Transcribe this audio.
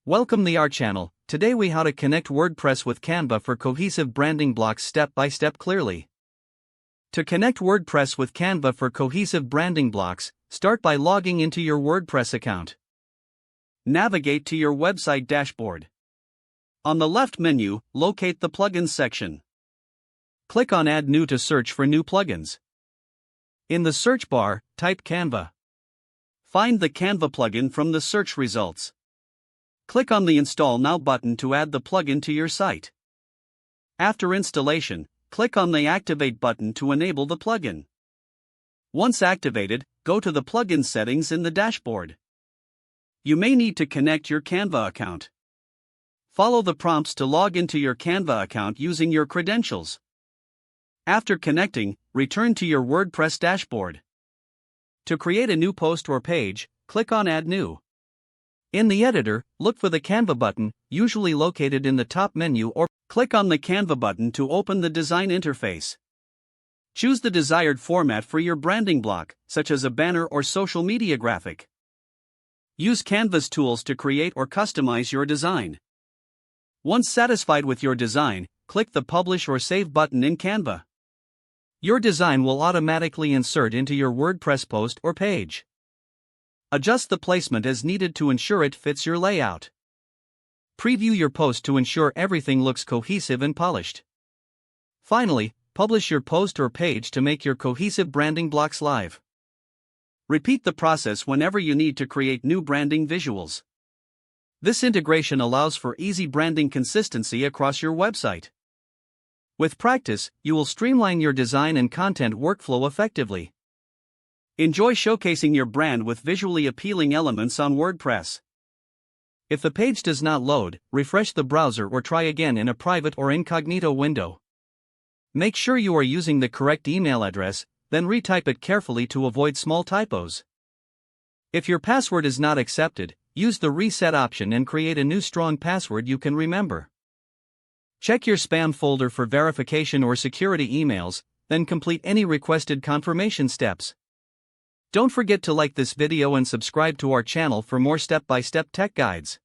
Welcome to our channel. Today we how to connect WordPress with Canva for cohesive branding blocks step by step clearly. To connect WordPress with Canva for cohesive branding blocks, start by logging into your WordPress account. Navigate to your website dashboard. On the left menu, locate the Plugins section. Click on Add New to search for new plugins. In the search bar, type Canva. Find the Canva plugin from the search results. Click on the Install Now button to add the plugin to your site. After installation, click on the Activate button to enable the plugin. Once activated, go to the plugin settings in the dashboard. You may need to connect your Canva account. Follow the prompts to log into your Canva account using your credentials. After connecting, return to your WordPress dashboard. To create a new post or page, click on Add New. In the editor, look for the Canva button, usually located in the top menu, or click on the Canva button to open the design interface. Choose the desired format for your branding block, such as a banner or social media graphic. Use Canva's tools to create or customize your design. Once satisfied with your design, click the Publish or Save button in Canva. Your design will automatically insert into your WordPress post or page. Adjust the placement as needed to ensure it fits your layout. Preview your post to ensure everything looks cohesive and polished. Finally, publish your post or page to make your cohesive branding blocks live. Repeat the process whenever you need to create new branding visuals. This integration allows for easy branding consistency across your website. With practice, you will streamline your design and content workflow effectively. Enjoy showcasing your brand with visually appealing elements on WordPress. If the page does not load, refresh the browser or try again in a private or incognito window. Make sure you are using the correct email address, then retype it carefully to avoid small typos. If your password is not accepted, use the reset option and create a new strong password you can remember. Check your spam folder for verification or security emails, then complete any requested confirmation steps. Don't forget to like this video and subscribe to our channel for more step-by-step tech guides.